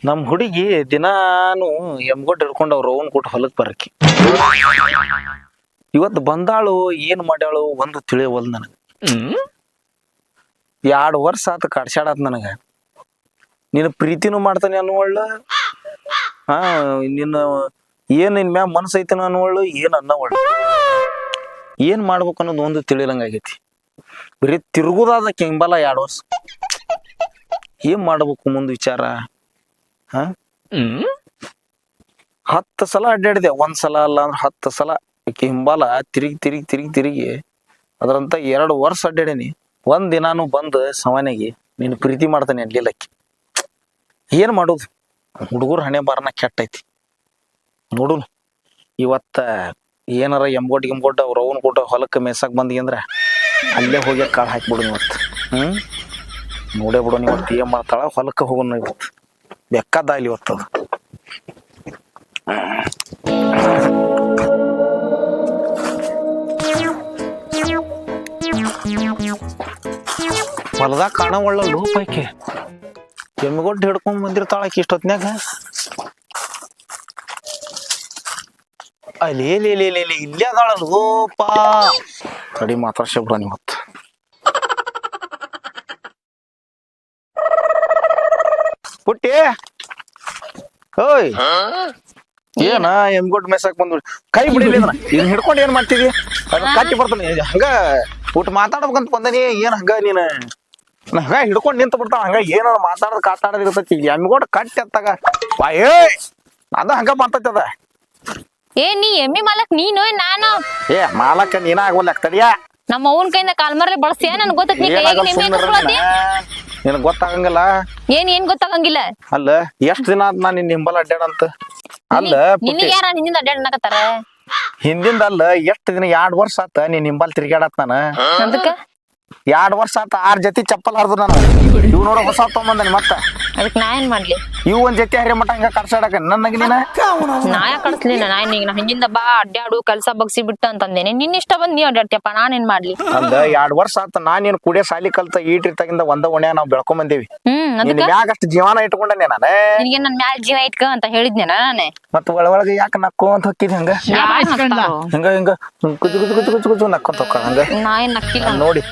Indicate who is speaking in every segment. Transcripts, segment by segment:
Speaker 1: ನಮ್ ಹುಡುಗಿ ದಿನಾನು ಎಮ್ಗೊಡ್ ಹಿಡ್ಕೊಂಡು ಅವ್ರ ಅವನ್ ಕೊಟ್ಟು ಹೊಲಕ್ ಬರಕಿ. ಇವತ್ತು ಬಂದಾಳು, ಏನ್ ಮಾಡ್ಯಾಳು ಒಂದು ತಿಳಿಯವಲ್ ನನಗ. 2 ವರ್ಷ ಆತ ಕಾಡ್ಸ್ಯಾಡತ್ ನನಗ. ನಿನ್ನ ಪ್ರೀತಿನೂ ಮಾಡ್ತಾನೆ ಅನ್ನುವಳ್ಳ, ನಿನ್ನ ಏನ್ ನಿನ್ ಮ್ಯಾಗ ಮನಸ್ಸು ಐತನ ಅನ್ನುವಳ್ಳು, ಏನ್ ಅನ್ನವಳ್ಳು. ಏನ್ ಮಾಡ್ಬೇಕು ಅನ್ನೋದು ಒಂದು ತಿಳಿಲಂಗಾಗೈತಿ. ಬರೀ ತಿರುಗುದಾದ ಕೆಂಬಲ 2 ವರ್ಷ. ಏನ್ ಮಾಡ್ಬೇಕು ಮುಂದ್ ವಿಚಾರ? 10 ಸಲ ಅಡ್ಡಾಡಿದೆ, 1 ಸಲ ಅಲ್ಲ ಅಂದ್ರೆ 10 ಸಲ ಹಿಂಬಾಲ ತಿರುಗಿ ಅದ್ರಂತ 2 ವರ್ಷ ಅಡ್ಡಾಡೇನಿ. ಒಂದ್ ದಿನಾನು ಬಂದು ಸವಾನೆಗೆ ನೀನು ಪ್ರೀತಿ ಮಾಡ್ತಾನೆ ಅನ್ಲಿಲ್ಲಕ್ಕಿ. ಏನ್ ಮಾಡೋದು? ಹುಡುಗರು ಹಣೆ ಬಾರನ ಕೆಟ್ಟೈತಿ. ನೋಡುನು ಇವತ್ತ ಏನಾರ ಎಮ್ಗೊಡ್ ಅವ್ರ ಅವನ್ ಕೊಟ್ಟು ಹೊಲಕ್ಕೆ ಮೇಸಾಕ್ ಬಂದಿ ಅಂದ್ರ ಅಲ್ಲೇ ಹೋಗಿ ಕಾಳು ಹಾಕ್ಬಿಡು ಇವತ್ತು. ನೋಡೇ ಬಿಡು ಇವತ್ತು ಏನ್ ಮಾಡ್ತಾಳ. ಹೊಲಕ್ಕೆ ಹೋಗೋಣ ಇವತ್ತು, ಬೆಕ್ಕದಾಗ್ಲಿ ಇವತ್ತು ಅದು. ಹೊಲದಾಗ ಕಾಣವಳ್ಳ ಲೋಪೈಕೆ ಎಮ್ಮಿಗೊಟ್ಟು ಹಿಡ್ಕೊಂಡ್ ಬಂದಿರ್ತಾಳಕಿ ಇಷ್ಟೊತ್ನ್ಯಾಗ. ಅಲ್ಲಿ ಇಲ್ಲೇ ಅದಾಳ ಲೋಪ. ತಡಿ ಮಾತಾಡ್ಸ ಬಿಡ ಇವತ್ತು. ಪುಟ್ಟಿ, ಓಯ್ ಏನ ಎಮ್ಗೊಟ್ಟು ಮೇಸಾಕ್ ಬಂದ್ ಕೈ ಬಿಡಿಲಿ ಇದನ್ನ ಹಿಡ್ಕೊಂಡು ಏನ್ ಮಾಡ್ತಿದಿ? ಕಟ್ಟಿ ಬರ್ತಾನೆ ಹಂಗ ಊಟ ಮಾತಾಡ್ಬೇಕಂತ ಬಂದನಿ. ಏನ್ ಹಂಗ ನೀನ್ ಹಂಗ ಹಿಡ್ಕೊಂಡ್ ನಿಂತ ಬಿಡ್ತಾವ. ಹಂಗ ಏನಾರ ಕಾತಾಡೋದ್ ಇರ್ತೈತಿ. ಎಮ್ಗೊಟ್ಟು ಕಟ್ಟಿ ಅತ್ತಾಗ ಏ ಅದ ಹಂಗ ಮಾತೈತಿ ಅದ.
Speaker 2: ಏ ನೀ ಎಮ್ಮಿ ಮಾಲಕ್ ನೀನು ನಾನು?
Speaker 1: ಏ ಮಾಲಕ್ಕ ನೀನ ಆಗೋಲ್ಲ ಆಗ್ತದ್ಯಾ.
Speaker 2: ನಮ್ಮ ಅವ್ವನ್ ಕೈಯಿಂದ ಕಾಲ್ಮರ್ಲಿ ಬಳಸ್ತೀಯ? ನನ್ ಗೊತ್ತೈತಿ
Speaker 1: ನಿನಗ್ ಗೊತ್ತಾಗಂಗಿಲ್ಲ.
Speaker 2: ಏನ್ ಗೊತ್ತಾಗಂಗಿಲ್ಲ?
Speaker 1: ಅಲ್ಲ ಎಷ್ಟ್ ದಿನ ಆದ್ ನಾನ್ ನಿನ್ ಹಿಂಬಲ್ ಅಡ್ಡಾಡಂತ. ಅಲ್ಲ
Speaker 2: ನಿನಗೆ ಯಾರ ಹಿಂದಿಂದ ಅಡ್ಡಾಡಕತ್ತಾರ?
Speaker 1: ಹಿಂದಿಂದ ಅಲ್ಲ, ಎಷ್ಟ್ ದಿನ 2 ವರ್ಷ ಆತ ನೀನ್ ಹಿಂಬಲ್ ತಿರ್ಗಾಡತ್ ನಾನು.
Speaker 2: ಅದಕ್ಕ
Speaker 1: 2 ವರ್ಷ ಆತ 6 ಜೊತೆ ಚಪ್ಪಲ್ ಹರ್ದು ನಾನು. ಇವ್ ನೋಡ ಹೊಸ ತಗೊಂಬಂದನಿ ಮತ್ತ.
Speaker 2: ಅದಕ್ ನಾ ಏನ್ ಮಾಡ್ಲಿ?
Speaker 1: ಇವ್ ಒಂದ್ ಜೊತೆ ಹರಿ ಮಠ ಹಿಂಗ ಕರ್ಸಾಡಕ ನನಗೆ ನೀನ
Speaker 2: ನಾ ಯಾಕೆ ಕಳಿಸ್ಲಿಲ್ಲ? ನಾ ಹಿಂದಿಂದ ಬಾ ಅಡ್ಡಾಡು ಕೆಲ್ಸ ಬಗ್ಸಿ ಬಿಟ್ಟ ಅಂತಂದೇನೆ. ನಿನ್ ಇಷ್ಟ ಬಂದ್ ನೀ ಅಡ್ಡಾಡ್ತಿಯಪ್ಪ, ನಾನೇನ್ ಮಾಡ್ಲಿ?
Speaker 1: ಅಂದ 2 ವರ್ಷ ಆತ ನಾನೇನ್ ಕುಡಿಯ ಸಾಲಿ ಕಲ್ತ ಈಟಿರ್ತಾಗಿಂದ ಒಂದ ಒಣೆ ನಾವ್ ಬೆಳ್ಕೊಂಡ್ ಬಂದೇವಿ. ನಿನ್ ಮ್ಯಾಗ ಅಷ್ಟು ಜೀವನ ಇಟ್ಕೊಂಡನೆ ನಾನು.
Speaker 2: ನಿನಗೆ ನನ್ ಮ್ಯಾಲ ಜೀವ ಇಟ್ಕ ಅಂತ ಹೇಳಿದ್ನೆ ನಾನೇ.
Speaker 1: ಮತ್ತ ಒಳಗೆ ಯಾಕೆ ನಕ್ಕೋ ಅಂತ ಹೊಕ್ಕಿದ್ ಹಂಗ ಹಿಂಗ ಕುಜು ನಕ್ಕೊಂತ ಹೊಕ್ಕ ಹಂಗ.
Speaker 2: ನಾ ಏನ್ ನಕ್ಕಿಲ್ಲ
Speaker 1: ನೋಡಿ.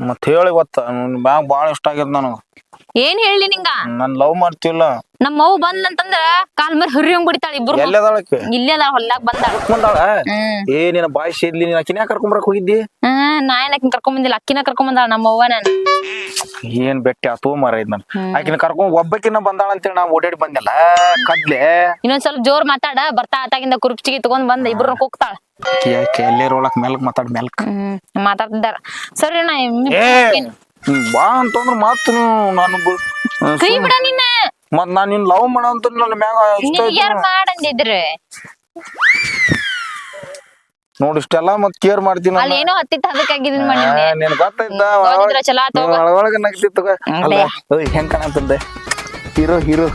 Speaker 1: ಮತ್ ಹೇಳಿ ಇವತ್ತ ಬ್ಯಾಗ್ ಬಾಳ ಇಷ್ಟ ಆಗ್ಯದ ನನಗ.
Speaker 2: ಏನ್ ಹೇಳಿ ನಿಂಗ?
Speaker 1: ನನ್ ಲವ್ ಮಾಡ್ತಿಲ್ಲ.
Speaker 2: ನಮ್ಮ ಅವ್ವ ಬಂದ್ಲಂತಂದ್ರ ಕಾಲ್ ಮರ್ ಹರಿಯಂಗ್ ಬಿಡ್ತಾಳ ಇಬ್ರು.
Speaker 1: ಎಲ್ಲದಾಳಕ್ಕೆ?
Speaker 2: ಇಲ್ಲೇ ಅದಾಳ, ಹೊಲ್ದಾಗ
Speaker 1: ಬಂದಾಳ. ಏ ನಿನ್ನ ಬಾಯಿ ಸೇದ್ಲಿ, ನೀನ್ ಅಕಿನ ಕರ್ಕೊಂಬರಕ್ ಹೋಗಿದ್ದಿ?
Speaker 2: ನಾ ಏನ್ ಆಕಿನ ಕರ್ಕೊಂಡ್ ಬಂದಿಲ್ಲ, ಅಕ್ಕಿನ ಕರ್ಕೊಂಡ್ ಬಂದಾಳ ನಮ್ಮ ಅವ್ವ. ನಾನು
Speaker 1: ಏನ್ ಬೆಟ್ಟಿ ಆತು ಮರ ಇದ್ ನನ್ ಆಕಿನ ಕರ್ಕೊಂಡ್ ಒಬ್ಬಕಿನ ಬಂದಾಳ ಅಂತೇಳಿ ನಾ ಓಡಾಡಿ ಬಂದಿಲ್ಲ ಕದ್ಲೆ.
Speaker 2: ಇನ್ನೊಂದ್ ಸ್ವಲ್ಪ ಜೋರ್ ಮಾತಾಡ. ಬರ್ತಾ ಆತಾಗಿಂದ ಕುರ್ಚಿಗೆ ತಗೊಂಡ್ ಬಂದ ಇಬ್ರು ಕೂಗ್ತಾಳ.
Speaker 1: ಎಲ್ಲೇರೊಳಕ್ ಮೆಲ್ಕ್ ಮಾತಾಡ್ ಮೆಲ್ಕ್
Speaker 2: ಮಾತಾಡ್ತಿದ್ದಾರ. ಸರಿ ನಾ
Speaker 1: ಬಾ ಅಂತಂದ್ರ ಮಾತು ನಾನು
Speaker 2: ಕೈ ಬಿಡ ನಿನ್ನ.
Speaker 1: ಮತ್ ನಾನ್ ನಿನ್ ಲವ್ ಮಾಡ ಅಂತ ನನ್ನ ಮ್ಯಾಗ
Speaker 2: ಯಾರು ಮಾಡಂದಿದ್ರೆ
Speaker 1: ನೋಡಿ ಇಷ್ಟೆಲ್ಲಾ ಮತ್ ಕೇರ್ ಮಾಡ್ತೀನಿ.
Speaker 2: ಅಲ್ಲಿ ಏನೋ ಹತ್ತಿತ್ತ ಅದಕ್ಕಾಗಿದ್ದೀನಿ ಮಾಡಿದ್ದೆ.
Speaker 1: ನಿನ್ ಗೊತ್ತೈತ ಒಳಗ ನಗ್ತಿತ್ತು. ಹೆಂಗ್ ಕಾಣತಂದೆ ಹೀರೋ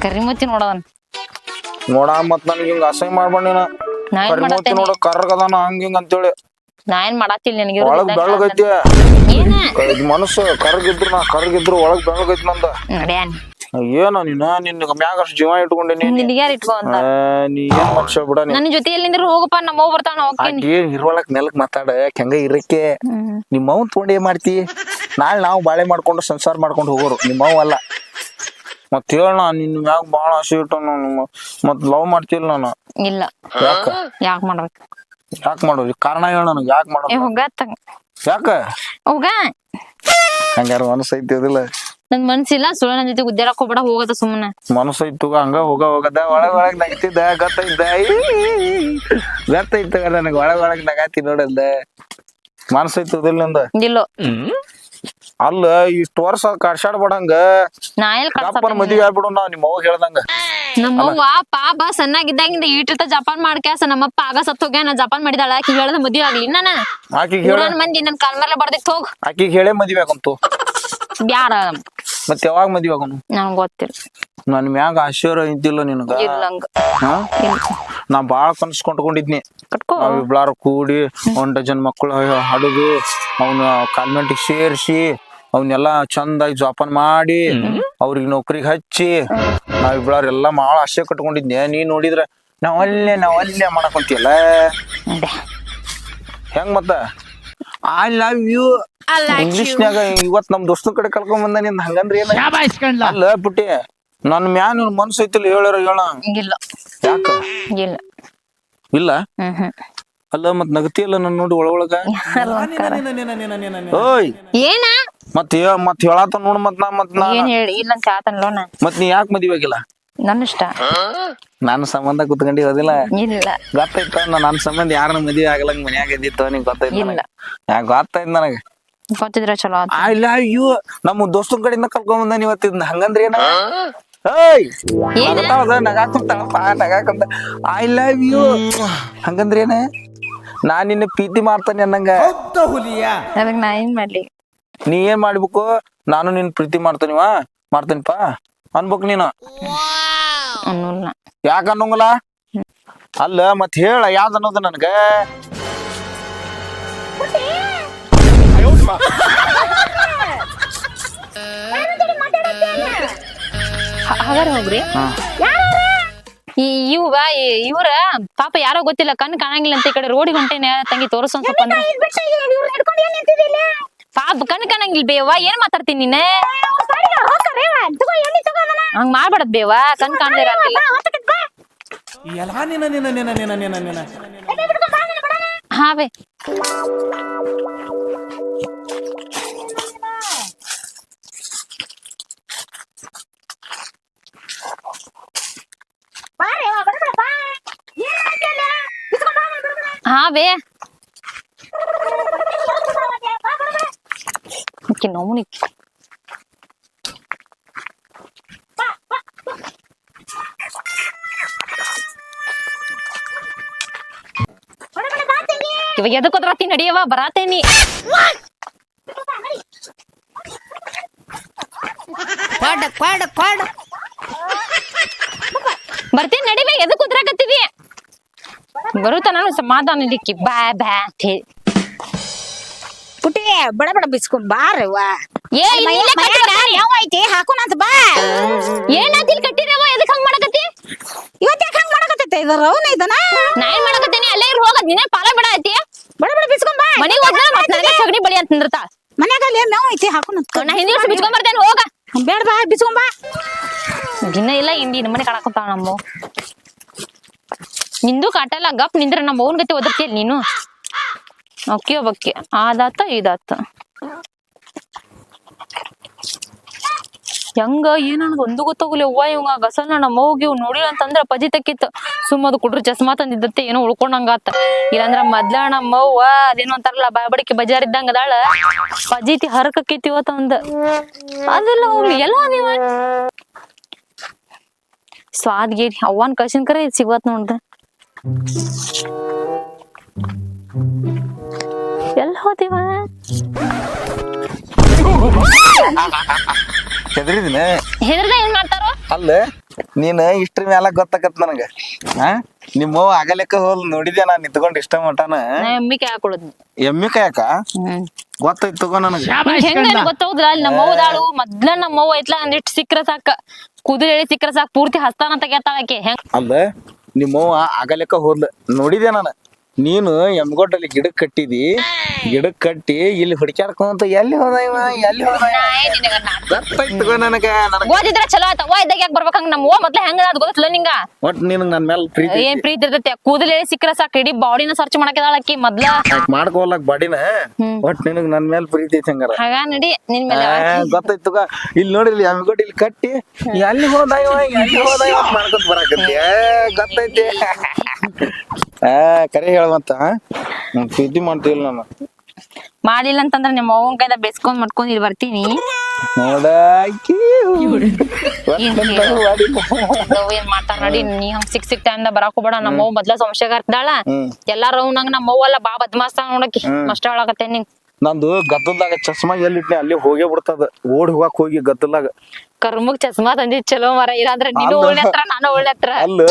Speaker 2: ಕರಿಮೂತಿ ನೋಡವನ್
Speaker 1: ನೋಡ. ಮತ್ ನನ್ಗೆ ಹಿಂಗ ಅಸಹ್ಯ ಮಾಡ್ಬೇಡ ನೀನ. ಕರಿಮೂತಿ ನೋಡ ಕರ್ಗದಾನ ಹಂಗ ಹಿಂಗ ಅಂತೇಳಿ.
Speaker 2: ನಾ ಏನ್ ಮಾಡತ್ತಿಲ್ಲ ನಿನಗೆ.
Speaker 1: ಒಳಗ್ ಬೆಳಗೈತಿ ಮನಸ್ಸು. ಕರ್ಗಿದ್ರು ಒಳಗ್ ಬೆಳಗೈತಿ ನಂದ. ಏನೋ ನೀನ ನಿನ್ ಮ್ಯಾಗ ಅಷ್ಟು ಜೀವ ಇಟ್ಕೊಂಡೇನಿ. ನೀ ಏನ್ ಮನುಷ್ಯ ಬಿಡ.
Speaker 2: ನನ್ನ ಜೊತೆ ಎಲ್ಲಿಂದ್ರ ಹೋಗಪ್ಪ, ನಮ್ಮ ಅವ್ವ ಬರ್ತಾನ.
Speaker 1: ಏನ್ ಇರುವಳಕ್ ನೆಲಕ್ ಮಾತಾಡ ಹೆಂಗ ಇರಕ್ಕೆ. ನಿಮ್ಮ ಅವ್ನ್ ತಗೊಂಡ್ ಏನ್ ಮಾಡ್ತಿ? ನಾಳೆ ನಾವು ಬಾಳೆ ಮಾಡ್ಕೊಂಡು ಸಂಸಾರ ಮಾಡ್ಕೊಂಡು ಹೋಗೋರು, ನಿಮ್ಮ ಅವ್ವ ಅಲ್ಲ. ಮತ್ ಹೇಳ ನಿನ್ ಮ್ಯಾಗ ಬಾಳ ಆಸೆ ಇಟ್ಟು ಮತ್ ಲವ್ ಮಾಡ್ತಿಲ್ಲ ನಾನು.
Speaker 2: ಇಲ್ಲ ಯಾಕ ಮಾಡ್ಬೇಕು?
Speaker 1: ಯಾಕೆ ಮಾಡೋದು? ಕಾರಣ ಹೇಳ ನನಗೆ. ಯಾಕೆ ಮಾಡೋದು? ಯಾಕ ಹಂಗಾರ ಮನಸ್ಸು ಐತಿದಿಲ್ಲ?
Speaker 2: ನನ್ ಮನ್ಸಿಲ್ಲ. ಸುಳ್ಳ ನನ್ ಜೊತೆ ಉದ್ದಾರಕ್ ಹೋಗ್ಬೇಡ, ಹೋಗದ ಸುಮ್ಮನೆ.
Speaker 1: ಮನಸ್ಸು ಐತು ಹಂಗ ಹೋಗದ ಒಳಗ್ ನಗ್ತಿದ್ದ ಗೊತ್ತೈತ ನನಗೆ. ಒಳಗ್ ನಗಾತಿ ನೋಡಲ್ದ. ಮನಸ್ಸು ಐತದಿಲ್ಲ ನಂದ?
Speaker 2: ಇಲ್ಲ.
Speaker 1: ಅಲ್ಲ ಇಷ್ಟ ವರ್ಷ ಕಡ್ಸಾಡ್ಬೇಡಂಗ.
Speaker 2: ನಾ ಎಲ್
Speaker 1: ಮದ್ವಿ ಆಗ್ಬಿಡು ನಾ ನಿಮ್ಮ ಅವ್ವ ಹೇಳ್ದಂಗ.
Speaker 2: ನಮ್ಮವ್ವ ಪಾಪ ಸಣ್ಣಾಗಿದ್ದಾಗಿಂದ ಈಟಿರ್ತ ಜಪಾನ್ ಮಾಡ್ಕ್ಯಾಸ ನಮ್ಮಪ್ಪ ಆಗ ಸತ್ ಹೋಗ್ಯ. ನಾ ಜಪಾನ್ ಮಾಡಿದಾಳ. ಆಕಿ ಹೇಳ್ದ ಮದ್ವಿ ಆಗ್ಲಿ ನಾನು. ಮಂದಿ ನನ್ ಕಾಲ್ ಮೇಲೆ ಬರ್ದಿಕ್ ಹೋಗ್.
Speaker 1: ಆಕಿಗೆ ಹೇಳೇ ಮದ್ವಿ ಆಗಂತು.
Speaker 2: ಬ್ಯಾಡ.
Speaker 1: ಮತ್ ಯಾವಾಗ ಮದ್ವಿ ಆಗೋನು?
Speaker 2: ನಂಗ್ ಗೊತ್ತಿಲ್ಲ.
Speaker 1: ನನ್ ಮ್ಯಾಗ ಆಶ್ಚರ್ಯ ಇದ್ದಿಲ್ಲ ನಿನಗ? ನಾ ಬಾಳ ಕನಸು ಕೊಂಡ್ಕೊಂಡಿದ್ನಿ. ನಾವಿಬ್ಳಾರು ಕೂಡಿ 1 ಡಜನ್ ಮಕ್ಕಳು ಹಡುದು ಅವನ ಕಾನ್ವೆಂಟಿಗೆ ಸೇರಿಸಿ ಅವನ್ನೆಲ್ಲಾ ಚಂದಾಗಿ ಜೋಪಾನ ಮಾಡಿ ಅವ್ರಿಗೆ ನೌಕರಿಗೆ ಹಚ್ಚಿ ನಾವಿಬ್ಬಳೆಲ್ಲ ಭಾಳ ಆಸೆ ಕಟ್ಕೊಂಡಿದ್ನೆ. ನೀ ನೋಡಿದ್ರ ನಾವಲ್ಲೇ ಮಾಡಕೊಂತಿಯಲ್ಲ ಹೆಂಗ್ ಮತ್ತ ಐ ಲವ್ ಯು ಇಂಗ್ಲಿಷ್ನ್ಯಾಗ ಇವತ್ ನಮ್ ದೋಸ್ತನ ಕಡೆ ಕರ್ಕೊಂಡ್ ಬಂದ ನಿನ್ ಹಂಗಂದ್ರೆ ಏನ ಅಲ್ಲ ಪುಟ್ಟಿ ನನ್ ಮ್ಯಾನ್ ಮನ್ಸು ಐತಿಲ್ಲ ಹೇಳ
Speaker 2: ಇಲ್ಲ
Speaker 1: ಯಾಕ
Speaker 2: ಇಲ್ಲ
Speaker 1: ಇಲ್ಲ ಅಲ್ಲ ಮತ್ ನಗತಿ ಅಲ್ಲ ನನ್ ನೋಡಿ ಒಳಗ ಓಯ್
Speaker 2: ಏನ
Speaker 1: ಮತ್ ಹೇಳಾತ ನೋಡ್
Speaker 2: ಏನ್ ಹೇಳಿ ಇಲ್ಲ ಅಂತ ಆತನ್ಲೋನ
Speaker 1: ಮತ್ ನೀ ಯಾಕೆ ಮದ್ವೆ ಆಗಿಲ್ಲ?
Speaker 2: ನನ್ನ ಇಷ್ಟ.
Speaker 1: ನಾನು ಸಂಬಂಧ ಕುತ್ಕೊಂಡಿ ಹೋದಿಲ್ಲ
Speaker 2: ಇಲ್ಲ
Speaker 1: ಗೊತ್ತಾಯ್ತ ನನ್ ಸಂಬಂಧ ಯಾರನ್ನ ಮದ್ವೆ ಆಗಲಂಗ ಮನ್ಯಾಗ ಇದ್ದಿತ್ತು ನಿಂಗ್ ಗೊತ್ತಾಯ್ತು ಯಾಕೆ ಗೊತ್ತಾಯ್ತು ನನಗ
Speaker 2: ಗೊತ್ತಿದ್ರ ಚಲೋ
Speaker 1: ಐ ಲವ್ ಯು ನಮ್ಮ ದೋಸ್ತನ ಕಡೆಯಿಂದ ಕರ್ಕೊಂಡ್ ಬಂದ ಇವತ್ತಿದ್ನ ಹಂಗಂದ್ರೆ ಏನ ಏಯ್ ನಗಾಕಂತ ಐ ಲವ್ ಯು ಹಂಗಂದ್ರೆ ಏನ ನಾನ್ ನಿನ್ನ ಪ್ರೀತಿ ಮಾಡ್ತಾನೆ ಅನ್ನಂಗ
Speaker 2: ಅದಕ್ಕೆ ನಾ ಏನ್ ಮಾಡ್ಲಿ?
Speaker 1: ನೀ ಏನ್ ಮಾಡ್ಬೇಕು? ನಾನು ನಿನ್ ಪ್ರೀತಿ ಮಾಡ್ತಾನಿಪಾ ಅನ್ಬೇಕು ನೀನು.
Speaker 2: ಅನ್ನೋಲ್ಲ
Speaker 1: ಯಾಕ ಅನ್ನೋಂಗಲ್ಲ? ಅಲ್ಲ ಮತ್ ಹೇಳ ಯಾವ್ದು ಅನ್ನೋದು ನನ್ಗ
Speaker 2: ಹಾಗಾರ ಹೋಗ್ರಿ. ಇವ್ರ ಪಾಪ ಯಾರೋ ಗೊತ್ತಿಲ್ಲ ಕಣ್ ಕಾಣಂಗಿಲ್ಲ ಅಂತ ಈ ಕಡೆ ರೋಡಿಗೆ ಹೊಂಟೇನೆ ತಂಗಿ ತೋರ್ಸೊಂದ್ ಸ್ವಲ್ಪ ಅಂದ್ರೆ ಪಾಪ ಕಣ್ ಕಾಣಂಗಿಲ್ಲ ಬೇವ ಏನ್ ಮಾತಾಡ್ತೀನಿ ನೀನೆ ಹಂಗ್ ಮಾಡ್ಬೇಡದ್ ಬೇವ ಕಣ್ ಕಾಣದೇ ಹಾ ಬೇ ಹಾ ಬೇ ನೋವು ಇವಾಗ ಎದಕ್ ಹೋದ್ರಾತಿ ನಡಿಯವ ಬರಾತೇನಿ ಬರ್ತೀನಿ ನಡಿಬೇ ಎದಕ್ ಕುದ್ರಾಕತ್ತೀವಿ ಬರುತ್ತ ನಾನು ಸಮಾಧಾನ ಇಲಿಕ್ಕಿ ಬಾ ಬಾ ಅಂತ ಹೇಳಿ
Speaker 3: ಪುಟ್ಟಿ ಬಡ ಬಡ ಬಿಸ್ಕೊಂಡ್ ಬಾರವ್ವ ಐತಿ ಹಾಕೋಣಂತ ಬಾ
Speaker 2: ಏನಾತಿ ಇಲ್ಲಿ ಕಟ್ಟಿರವ ಎದಕ್ ಹಂಗ್ ಮಾಡಕತ್ತಿ
Speaker 3: ಇವತ್ತು ಯಾಕೆ ಹಂಗ್ ಮಾಡಕತ್ತೈತೆ ಇದು ರೌನ ಇದನ
Speaker 2: ನಾ ಏನ್ ಮಾಡಕತ್ತೀನಿ ಅಲ್ಲೇ ಇರ್ ಹೋಗದ್ ನೀನೇ ಪಾಲ ಬಿಡ ಐತಿ
Speaker 3: ಬಡ ಬಡ ಬಿಸ್ಕೊಂಡ್ ಬಾ
Speaker 2: ಮನೆಗ್ ಹೋದ್ರ ಮತ್ ನನಗೆ ಸಗಣಿ ಬಳಿ ಅಂತ ನಿಂದಿರ್ತಾ
Speaker 3: ಮನ್ಯಾಗ ಅಲ್ಲಿ ಮೇವ್ ಐತಿ ಹಾಕೋಣಂತ
Speaker 2: ನಾ ಹಿಂದಿ ವರ್ಷ ಬಿಚ್ಕೊಂಡ್ ಬರ್ತೇನೆ ಹೋಗ
Speaker 3: ಬೇಡ ಬಾ ಬಿಸ್ಕೊಂಡ್ ಬಾ
Speaker 2: ದಿನ ಇಲ್ಲ ಹಿಂದಿ ನಮ್ಮನೆ ಕಾಣಕತ್ತಾಳ ನಮ್ಮ ನಿಂದು ಕಾಟಲ್ಲ ಗಪ್ ನಿಂದ್ರ ನಮ್ಮ ಅವ್ವನ್ ಗತಿ ಒದರ್ತಿಯಲ್ ನೀನು ಅಕ್ಕಿ ಒಬ್ಬಕ್ಕಿ ಆದಾತ ಇದಾತ ಹೆಂಗ ಏನನ್ಗ ಒಂದು ಗೊತ್ತಾಗಲಿ ಅವ್ವ ಇವಂಗ ಗಸನ ನಮ್ಮ ಅವ್ಗೆ ಇವ್ ನೋಡಿಲ್ಲ ಅಂತಂದ್ರ ಪಜಿ ತಕ್ಕಿತ್ತು ಸುಮ್ಮದು ಕುಡ್ರು ಚಸ್ಮಾ ತಂದಿದ್ದತ್ತೆ ಏನೋ ಉಳ್ಕೊಂಡಂಗಾತ ಇಲ್ಲಂದ್ರ ಮೊದ್ಲ ನಮ್ಮ ಅವ್ವ ಅದೇನೋ ಅಂತಾರಲ್ಲ ಬಾಬಡಿಕೆ ಬಜಾರ್ ಇದ್ದಂಗ ಅದಾಳ ಪಜಿತಿ ಹರಕಕ್ಕೈತಿ ಇವತ್ತ ಒಂದ ಅದೆಲ್ಲ ಹೋಗ್ಲಿ ಎಲ್ಲ ನೀವ ಸ್ವಾದ್ಗೆ ಅವ್ವನ್ ಕಳ್ಸಿನ ಕರೆ ಸಿಗತ್ ನೋಡ್ದ ಎಲ್ಲ ಹೋದಿವ
Speaker 1: ಹೆದರಿದಿನ
Speaker 2: ಹೆದರ್ದ ಏನ್ ಮಾಡ್ತಾರೋ
Speaker 1: ಅಲ್ಲ ನೀನ್ ಇಷ್ಟ್ರ ಮ್ಯಾಲ ಗೊತ್ತಾಕತ್ ನನಗ ನಿಮ್ಮ ಆಗಲೆಕ್ಕ ಹೋಲ್ ನೋಡಿದ್ಯಾ ನಾನ್ ನಿಂತ್ಕೊಂಡ್ ಇಷ್ಟ ಮಟಾನ
Speaker 2: ನಾ ಎಮ್ಮಿ ಕಾಯಿ ಹಾಕೊಳದ್
Speaker 1: ಎಮ್ಮಿ ಕಾಯಕ ಗೊತ್ತಾಯ್ತು ತಗೋ ನನಗ
Speaker 2: ಹೆಂಗ ಗೊತ್ತೌದ್ರ ಅಲ್ಲಿ ನಮ್ಮ ಅವ್ವದಾಳು ಮೊದ್ಲ ನಮ್ಮ ಅವ್ವ ಐತ್ಲಾ ಅಂದಿಟ್ ಸಿಕ್ಕ್ರ ಸಾಕ ಕುದುರೆ ಹೇಳಿ ಸಿಕ್ಕ್ರ ಸಾಕ ಪೂರ್ತಿ ಹಸ್ತಾನ ತೆಗಿತಾಳಕ್ಕೆ ಹೆಂಗ್
Speaker 1: ಅಲ್ಲ ನಿಮ್ಮವ್ವ ಆಗಲೆಕ್ಕ ಹೋದ್ಲ ನೋಡಿದ್ಯಾ ನಾನು ನೀನು ಎಮ್ಗೊಡ್ಡಲ್ಲಿ ಗಿಡಕ್ ಕಟ್ಟಿದಿ ಗಿಡಕ್ ಕಟ್ಟಿ ಇಲ್ಲಿ ಹುಡುಕ್ಯಾಡ್ಕೊಂತ ಎಲ್ಲಿ ಹೋದ ಇವ ಎಲ್ಲಿ ಹೋದ ಗೊತ್ತಾಯ್ತು ನನಗ
Speaker 2: ಓದಿದ್ರ ಚಲೋ ಆತ ಅವ್ವ ಇದ್ದಾಗ ಯಾಕೆ ಬರ್ಬೇಕಂಗ ನಮ್ಮ ಅವ್ವ ಮೊದ್ಲ ಹೆಂಗ ಅದ್ ಗೊತ್ತಲ್ಲ ನಿಂಗ
Speaker 1: ಒಟ್ ನಿನ್ ನನ್ ಮೇಲೆ ಪ್ರೀತಿ
Speaker 2: ಏನ್ ಪ್ರೀತಿ ಇರ್ತೈತಿ ಕೂದಲು ಹೇಳಿ ಸಿಕ್ಕ್ರ ಸಾಕ ಇಡೀ ಬಾಡಿನ ಸರ್ಚ್ ಮಾಡಕಿದಾಳಕ್ಕಿ ಮೊದ್ಲ
Speaker 1: ಮಾಡ್ಕೊಳಕ್ ಬಾಡಿನ ಒಟ್ ನಿನಗ್ ನನ್ ಮೇಲೆ ಪ್ರೀತಿ ಐತಿ ಹಂಗಾರ
Speaker 2: ಹಾಗ ನಡಿ ನಿನ್ ಮೇಲೆ
Speaker 1: ಗೊತ್ತಾಯ್ತು ಇಲ್ಲಿ ನೋಡಿರ್ಲಿ ಎಮ್ಗೊಡ್ ಇಲ್ಲಿ ಕಟ್ಟಿ ಎಲ್ಲಿ ಹೋದ ಇವ ಎಲ್ಲಿ ಹೋದ ಇವ ಮಾಡ್ಕೊಂತ ಬರಾಕತ್ತಿ ಗೊತ್ತೈತಿ ಕರೆ ಹೇಳಮಂತ ಪ್ರೀತಿ ಮಾಡ್ತಿಲ್ಲ ನಾನು
Speaker 2: ಮಾಡಿಲ್ಲ ಅಂತಂದ್ರ ನಿಮ್ಮ ಅವ್ವನ್ ಕೈದ ಬೇಸ್ಕೊಂಡ್ ಮಾಡ್ಕೊಂಡ್ ಇಲ್ಲಿ ಬರ್ತೀನಿ
Speaker 1: ನೋಡ
Speaker 2: ಏನ್ ಮಾಡ್ತಾರ ನಡಿ ನೀ ಹಂಗ ಸಿಕ್ ಟೈಮ್ದಾಗ ಬರಾಕ್ ಹೋಗ್ಬೇಡ ನಮ್ಮ ಅವ್ವ ಮೊದ್ಲ ಸಂಶಯ ಇರ್ತಾಳ ಎಲ್ಲಾರು ನಂಗ ನಮ್ಮ ಅವ್ವ ಎಲ್ಲ ಬಾ ಬದ್ಮಾಸ್ತ ನೋಡಕಿ ಅಷ್ಟ ಹೇಳಕತ್ತೇನ್ ನಿಂಗ್
Speaker 1: ನಂದು ಗದ್ದಲ್ದಾಗ ಚಸ್ಮಾ ಎಲ್ಲಿಟ್ನೆ ಅಲ್ಲಿ ಹೋಗೇ ಬಿಡ್ತದ ಓಡ್ ಹೋಗಾಕ್ ಹೋಗಿ ಗದ್ದಲ್ದಾಗ
Speaker 2: ಕರ್ಮಗ್ ಚಸ್ಮಾ ತಂದಿದ್ ಚಲೋ ಮರ ಇಲ್ಲಾಂದ್ರೆ ನೀನು ಒಳ್ಳೆ ಹತ್ರ ನಾನು ಒಳ್ಳೆ ಹತ್ರ
Speaker 1: ಅಲ್ಲ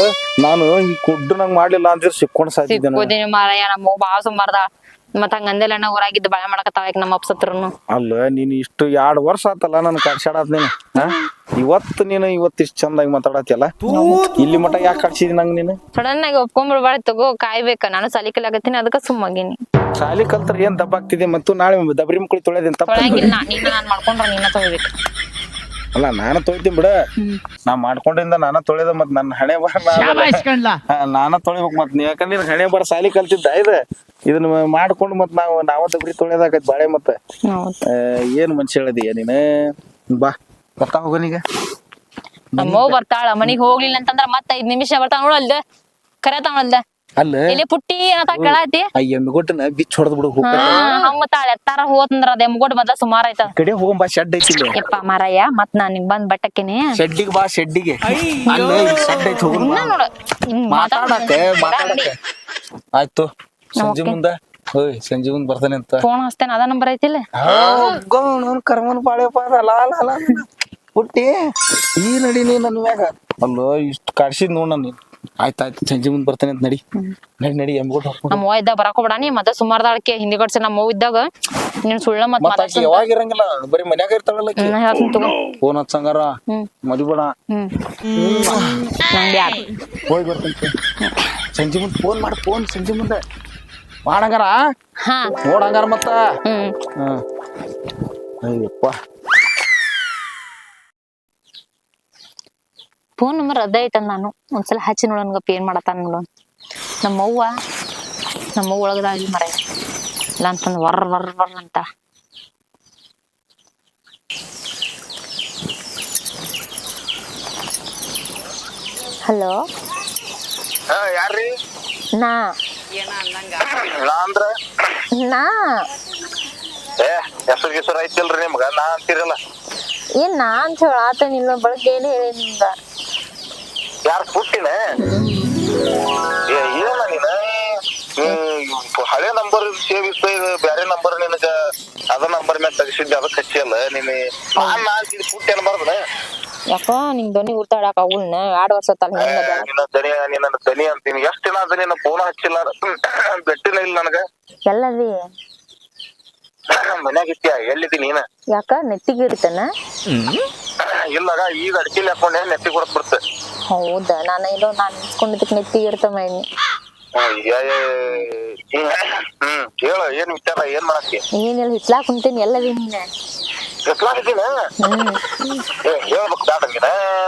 Speaker 1: ನಾನು ಈ ಕುಡ್ಡು ನಂಗ್ ಮಾಡ್ಲಿಲ್ಲ ಅಂದ್ರೆ ಸಿಕ್ಕೊಂಡ್ ಸಾಯ್ತಿದ್ದೆ
Speaker 2: ಸಿಕ್ಕೋದಿನಿ ಮಾರಾಯ ನಮ್ಮ ಬಾಳ ಸುಮಾರ್ದ ಮತ್ ಹಂಗಂದೆಲ್ಲ ಅಣ್ಣ ಊರಾಗಿದ್ದು ಬಾಳೆ ಮಾಡಕತ್ತಾವ ಈಗ ನಮ್ಮ ಅಪ್ಸತ್ರುನು.
Speaker 1: ಅಲ್ಲ ನೀನು ಇಷ್ಟು 2 ವರ್ಷ ಆತಲ್ಲ ನನ್ ಕಡ್ಸಾಡತ್ ನೀನು ಇವತ್ತು ನೀನು ಇಷ್ಟು ಚಂದಾಗಿ ಮಾತಾಡತ್ತಿಯಲ್ಲ ಇಲ್ಲಿ ಮಟ ಯಾಕೆ ಕಡ್ಸಿದಿ ನಂಗೆ ನೀನು?
Speaker 2: ಸಡನ್ ಆಗಿ ಒಪ್ಕೊಂಡ್ಬಿಡ್ಬಾರ್ದು ತಗೋ, ಕಾಯ್ಬೇಕ. ನಾನು ಸಾಲಿ ಕಲಿಯಾಕತ್ತೀನಿ ಅದಕ್ಕ ಸುಮ್ಮಾಗೀನಿ.
Speaker 1: ಶಾಲಿ ಕಲ್ತ್ರ ಏನ್ ದಬ್ಬಾಗ್ತಿದೆ ಮತ್ತು ನಾಳೆ ದಬ್ರಿ ಮುಕ್ಳಿ ತೊಳೆದೇನ್ ತಪ್ಪ?
Speaker 2: ತೊಳೆಯಂಗಿಲ್ಲ, ನೀನು ನಾನ್ ಮಾಡ್ಕೊಂಡ್ರ ನೀನ ತೊಳಿಬೇಕು.
Speaker 1: ಅಲ್ಲ ನಾನು ತೊಳಿತೀನಿ ಬಿಡ, ನಾ ಮಾಡ್ಕೊಂಡಿಂದ ನಾನ ತೊಳೆದ ಮತ್ ನನ್ನ ಹಣೆ ಬರ ನಾನ ತೊಳಿಬೇಕು ಮತ್ ನೀ, ಯಾಕಂದ್ರೆ ಹಣೆ ಬರ ಸಾಲಿ ಕಲ್ತಿದ್ದ ಇದನ್ನ ಮಾಡ್ಕೊಂಡು ಮತ್ ನಾವ ದಬ್ರಿ ತೊಳೆದಾಕೈತಿ ಬಾಳೆ ಮತ್ತ. ಏನ್ ಮನುಷ್ಯ ಹೇಳದೀಯ ನೀನು? ಬಾ ಬರ್ತಾ ಹೋಗೋನೀಗ.
Speaker 2: ನಮ್ಮವ್ ಬರ್ತಾಳ ಮನಿಗ್ ಹೋಗ್ಲಿಲ್ಲ ಅಂತಂದ್ರ ಮತ್ತ 5 ನಿಮಿಷ ಬರ್ತಾಳ ನೋಡಲ್ದ, ಕರೆತಾವಲ್ದ.
Speaker 1: ಅಲ್ಲ
Speaker 2: ಇಲ್ಲಿ ಪುಟ್ಟಿ ಏನಂತ ಕೇಳಾತಿ,
Speaker 1: ಆ ಎಮ್ಮಿಗೊಟ್ಟನ ಬಿಚ್ಚ ಹೊಡೆದ್ ಬಿಡು.
Speaker 2: ಹಮ್ಮತ್ತಾಳ ಎತ್ತಾರ ಹೋತಂದ್ರ ಅದ ಎಮ್ಗೊಟ್ ಮೊದ್ಲ ಸುಮಾರ ಆಯ್ತ.
Speaker 1: ಕಡೆ ಹೋಗಂಬಾ, ಶೆಡ್ ಐತಿ
Speaker 2: ಯಪ್ಪ ಮಾರಾಯ, ಮತ್ ನಾ ನಿಮ್ ಬಂದ್ ಬಟ್ಟಕ್ಕಿನಿ
Speaker 1: ಶೆಡ್ಡಿಗೆ ಬಾ, ಶೆಡ್ಡಿಗೆ. ಅಲ್ಲ ಶೆಡ್ ಐತಿ ಹೋಗೋಣ
Speaker 2: ನೋಡ
Speaker 1: ಮಾತಾಡಕ್ಕೆ. ಆಯ್ತು ಸಂಜೆ ಮುಂದ ಸಂಜೆ ಮುಂದ್ ಬರ್ತಾನೆ ಅಂತ
Speaker 2: ಫೋನ್ ಹಚ್ತೇನೆ, ಅದ ನಂಬರ್ ಐತಿಲ್ಲ.
Speaker 1: ಕರ್ಮನ್ ಬಾಳೆಪ್ಪ ಅದ ಹುಟ್ಟಿ ಈ ನಡಿ ನೀ ನನ್ ಮ್ಯಾಗ. ಅಲ್ಲೋ ಇಷ್ಟು ಕಾಡ್ಸಿದ್ ನೋಡ್ ನಾನು. ಆಯ್ತಾಯ್ತು ಸಂಜೆ ಮುಂದ್ ಬರ್ತಾನೆ ಅಂತ ನಡಿ ನಡಿ ನಡಿ ಎಮ್ಗೊಟ್ಟು
Speaker 2: ನಮ್ಮ ಅವ್ವ ಇದ್ದಾಗ ಬರಾಕೋಬೇಡ ನೀ. ಮತ್ತೆ ಸುಮಾರದಾಳಕ್ಕೆ ಹಿಂದಿ ಗಡ್ಸಿ ನಮ್ಮ ಅವ್ವ ಇದ್ದಾಗ ನೀನ್ ಸುಳ್ಳ ಮತ್
Speaker 1: ಯಾವಾಗ ಇರಂಗಿಲ್ಲ, ಬರೀ ಮನ್ಯಾಗ ಇರ್ತಾಳಲ್ಲ.
Speaker 2: ಹೇಳ್ತೀನಿ ತಗೋ,
Speaker 1: ಫೋನ್ ಹಚ್ಚಂಗಾರ ಮರಿಬೇಡ.
Speaker 2: ನಂಗೆ ಯಾರು
Speaker 1: ಹೋಗಿ ಬರ್ತೀನಿ ಸಂಜೆ ಮುಂದ್ ಫೋನ್ ಮಾಡಿ. ಫೋನ್ ಸಂಜೆ ಮುಂದೆ ಮಾಡಂಗಾರ ನೋಡಂಗಾರ ಮತ್ತ. ಅಯ್ಯಪ್ಪ
Speaker 2: ಫೋನ್ ನಂಬರ್ ಅದ ಐತಂದ ನಾನು ಒಂದ್ಸಲ ಹಚ್ಚಿ ನೋಡೋನ್ಗಪ್ಪ ಏನ್ ಮಾಡತ್ತಾನ ನೋಡೋಣ. ನಮ್ಮವ್ವ ಒಳಗದಾಗಿ ಮರ ಇಲ್ಲ ಅಂತಂದ್ ವರ್ರ ವರ್ರ ವರ್ರ ಅಂತ. ಹಲೋ
Speaker 1: ಯಾರ್ರಿ?
Speaker 2: ನಾ
Speaker 1: ಅಂದ್ರ
Speaker 2: ನಾ
Speaker 1: ಹೆಸರು ಗಿಸರು ಐತಿಲ್ರಿ ನಿಮ್ಗ? ನಾ ಅಂತೀರಲ್ಲ.
Speaker 2: ಏನ್ ನಾ ಅಂತ ಹೇಳ ಆತನಿಲ್ಲ, ಬೆಳಗ್ಗೆ ಏನು ಹೇಳಿ ನಿಮ್ಗ.
Speaker 1: ಯಾರು ಪುಟ್ಟಿನ? ಏನ ನೀನ ಹಳೆ ನಂಬರ್ ಸೇವಿಸ್ ಬ್ಯಾರೆ ನಂಬರ್ ನಿನಗ ಅದ ನಂಬರ್ ಮ್ಯಾಗ ತೆಗಿಸಿದ್ದೆ, ಅದಕ್ಕೆ ಹಚ್ಚಿಯಲ್ಲ ನೀನ್. ಪುಟ್ಟಿ ಅನ್ಬಾರ್ದನ?
Speaker 2: ಯಾಕ ನಿಮ್ ಧ್ವನಿ ಉರ್ತಾಡಕ್ ಅವುಲ್ನ 2 ವರ್ಷ
Speaker 1: ನಿನ್ನ ದನಿ ಅಂತೀನಿ. ಎಷ್ಟ್ ದಿನ ಅದ ನೀನ ಫೋನ್ ಹಚ್ಚಿಲ್ಲ, ಬೆಟ್ಟಿನ ಇಲ್ಲ ನನಗ.
Speaker 2: ಎಲ್ಲದಿ
Speaker 1: ಮನ್ಯಾಗ ಇತ್ತೀಯ? ಎಲ್ಲಿದ್ದೀನಿ ನೀನ?
Speaker 2: ಯಾಕ ನೆತ್ತಿಗೆ ಇಡ್ತಾನ?
Speaker 1: ಇಲ್ಲಾಗ ಈಗ ಅಡ್ಕಿಲಿ ಹಾಕೊಂಡೆ ನೆತ್ತಿ ಕೊಡತ್ ಬಿಡ್ತ.
Speaker 2: ಹೌದಾ? ನಾನು ನಿಂತ್ಕೊಂಡಿದ್ದಕ್ ನೆತ್ತಿಗೆ ಇಡ್ತ ಮೈನಿ.
Speaker 1: ಹೇಳ ಏನ್ ವಿಚಾರ, ಏನ್ ಮಾಡಕ್ಕೆ?
Speaker 2: ಏನಿಲ್ಲ, ಹಿತ್ಲಾ ಕುಂತೀನಿ. ಎಲ್ಲದಿ ನೀನ?
Speaker 1: ಹೇಳ್ಬೇಕು ಬ್ಯಾಡಂಗಿನ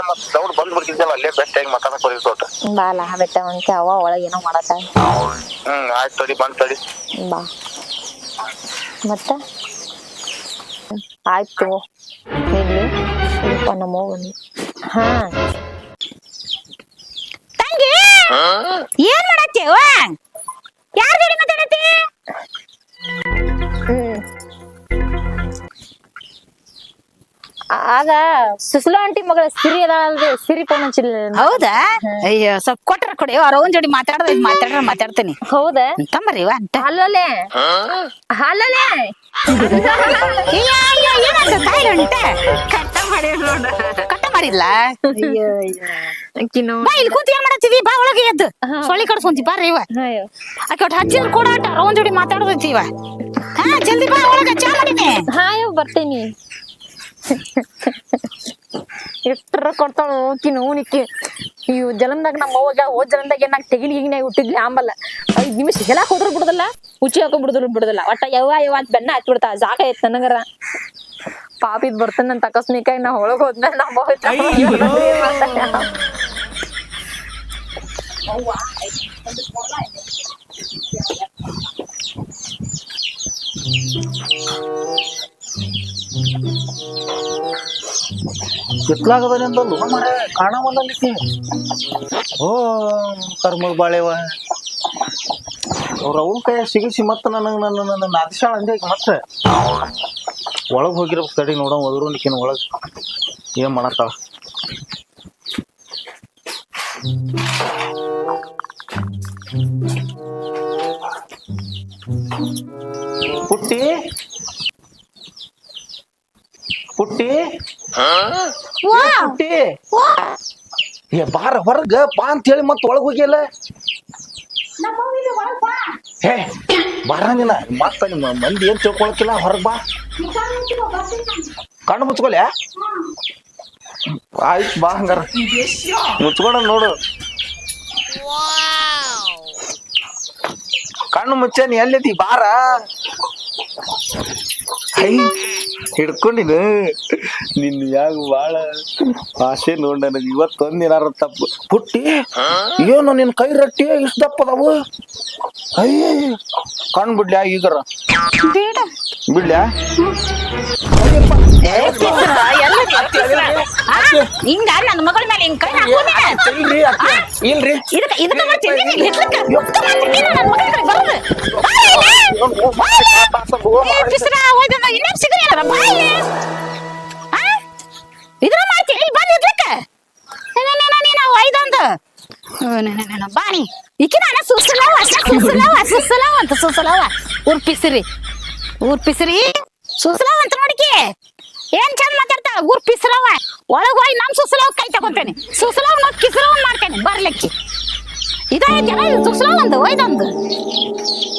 Speaker 1: ಮತ್ ದೌಡ್ ಬಂದ್ ಬಿಡ್ತಿದ್ದಲ್ಲ, ಅಲ್ಲೇ ಬೆಸ್ಟ್ ಆಗಿ ಮಾತಾಡಕ್ ಬರೀ ತೋಟ.
Speaker 2: ಬಾಲ ಬೆಟ್ಟ ಒಂಕೆ ಅವ ಒಳಗ ಏನೋ ಮಾಡತ್ತ.
Speaker 1: ಆಯ್ತು ತಡಿ, ಬಂದ್ ತಡಿ
Speaker 2: ಬಾ. ಮತ್ತ ಆಯ್ತು ಇಲ್ಲಿ ನಮ್ಮ ಹಾ
Speaker 3: ತಂಗಿ ಏನ್ ಮಾಡತ್ತಿ? ಯಾರ ಜೋಡಿ ಮಾತಾಡತ್ತಿ?
Speaker 2: ಆಗ ಸುಸ್ಲ ಆಂಟಿ ಮಗಳ ಸಿರಿ ಅದಾಳಲ್ರಿ, ಸಿರಿ ಫೋನ್ ಹಚ್ಚಿಲ್ಲ.
Speaker 3: ಹೌದಾ? ಅಯ್ಯೋ ಸ್ವಲ್ಪ ಕೊಟ್ರ ಕೊಡಿ, ಅವ್ರ ಅವನ್ ಜೋಡಿ ಮಾತಾಡ್ತೇನೆ.
Speaker 2: ಹೌದಾ?
Speaker 3: ತಂಬರಿ ಅಂತ.
Speaker 2: ಅಲ್ಲಲೇ ಅಲ್ಲಲೇ
Speaker 3: ಕಟ್ಟ ಮಾಡಿಲ್ಲ. ಬಾ ಇಲ್ಲಿ ಕೂತ್ ಏನ್ ಮಾಡತ್ತಿದಿ? ಬಾ ಒಳಗೆ ಎದ್ದು ಸೊಳ್ಳಿ ಕಡ್ಸ್ಕೊಂತಿ ಬಾರ ಇವ. ಆಕೆ ಒಟ್ಟು ಹಚ್ಚಿದ್ರು ಕೂಡ ಅವನ್ ಜೋಡಿ ಮಾತಾಡೋದೈತಿ ಇವ. ಹಾ ಜಲ್ದಿ ಬಾ ಒಳಗ, ಚಾ ಮಾಡಿನಿ.
Speaker 2: ಹಾ ಬರ್ತೀನಿ. ಎಷ್ಟರ ಕೊಡ್ತಾಳು ನಿಕ್ಕಿ. ಇವ್ ಜಲಂದಾಗ ನಮ್ಮ ಅವ್ವಗ ಹೋದ್ ಜಲಂದಾಗ ಏನಾಗ ತೆಗಿಲಿ ಹೀಗಿನಾಗ ಹುಟ್ಟಿದ್ಲಿ. ಆಂಬಲ್ಲ 5 ನಿಮಿಷ ಹೇಳಾಕ್ ಹೋದ್ರು ಬಿಡುದಿಲ್ಲ, ಉಚ್ಚಿ ಹಾಕೊಂಡ್ ಬಿಡುದಿಲ್ಲ. ಒಟ್ಟ ಯವ್ವ ಅಂತ ಬೆನ್ನ ಹಚ್ಬಿಡ್ತಾ. ಜಾಗ ಐತ್ ನನಗರ ಪಾಪಿದ್ ಬರ್ತನಂತ ಅಕಸ್ಮಿಕಾಗಿ ನಾ ಒಳಗ್ ಹೋದ್ಮೇಲೆ ನಮ್ಮ
Speaker 1: ಎತ್ಲಾಗದಲ್ಲೂ ಕಾಣವಲ್ಲ. ಓ ಕರ್ಮದ ಬಾಳೆವ ಅವ್ರ ಅವನ ಕೈ ಸಿಗಿಸಿ ಮತ್ತ ನನ್ನ ನಾದಿಸಾಳ ಅಂದೆ. ಮತ್ತೆ ಒಳಗ್ ಹೋಗಿರ್ಬೇಕು ತಡಿ, ನೋಡ ಒದರುಣಿಕಿನ ಒಳಗ್ ಏನ್ ಮಾಡತ್ತಾಳ. ಪುಟ್ಟಿ ಪುಟ್ಟಿ ಪುಟ್ಟಿ ಬಾರ ಹೊರಗ ಬಾ ಅಂತ ಹೇಳಿ ಮತ್ ಒಳಗ್ ಹೋಗಿಯಲ್ಲ. ಹೇ ಬಾರ ನೀನ ಮತ್ತ ನಿಮ್ಮ ಮಂದಿ ಏನ್ ತಿಳ್ಕೊಳಕಿಲ್ಲ ಹೊರಗ್ ಬಾ ಕಣ್ಣು ಮುಚ್ಕೊಲೆ ಆಯ್ತು ಬಾ ಹಂಗಾರ ಮುಚ್ಕೊಳ ನೋಡು ಕಣ್ಣು ಮುಚ್ಚೇನಿ ಎಲ್ಲೈತಿ ಬಾರ ಐ ಹಿಡ್ಕೊಂಡಿನ ನಿನ್ನ ಯಾಗ ಬಾಳ ಆಸೆ ನೋಡ್ ನನಗೆ ಇವತ್ತೊಂದಿನಾರ ತಪ್ಪು ಪುಟ್ಟಿ ಏನು ನಿನ್ ಕೈ ರಟ್ಟಿ ಇಷ್ಟ ದಪ್ಪದವು ಅಯ್ಯ ಕಣ್ ಬಿಡ್ಲ್ಯಾ ಈಗರ
Speaker 3: ಬೇಡ
Speaker 1: ಬಿಡ್ಲ್ಯಾ
Speaker 3: ಹಿಂಗ ನನ್ನ ಮಗಳ ಮೇಲೆ ಹಿಂಗ್ ಕೈ ಹಾಕೋನಿ
Speaker 1: ಇಲ್ರಿ ಅತ್ತೆ ಇಲ್ರಿ
Speaker 3: ಇದಕ್ಕ ಮಾಡ್ತೀನಿ ಇನ್ನೇನ್ ಸಿಗಲ್ಲ ಬಾಯಿಲೆ ಇದ್ರ ಮಾಡ್ತೀನಿ ಬಂದ್ ಇರ್ಲಕ್ಕ ನೀನು ಐದೊಂದು ಬಾಣಿ ಈಕಿ ನಾನು ಸುಸಲಾವ ಅಂತ ಸುಸಲಾವ ಊರ್ ಪಿಸ್ರಿ ಸುಸಲಾವ ಅಂತ ನೋಡಿಕಿ ಏನ್ ಚಂದ ಮಾತಾಡ್ತಾಳ ಊರ್ ಪಿಸ್ರವ ಒಳಗ್ ಹೋಗಿ ನಮ್ ಸುಸಲಾವ್ ಕೈ ತಗೊಂತೇನೆ ಸುಸಲಾವ್ ನೋಡಿ ಕಿಸ್ರವ್ ಮಾಡ್ತೇನೆ ಬರ್ಲಿಕ್ಕೆ ಇದೈತೆಲ್ಲ ಸುಸಲಾವ್ ಒಂದು ಒಯ್ದೊಂದು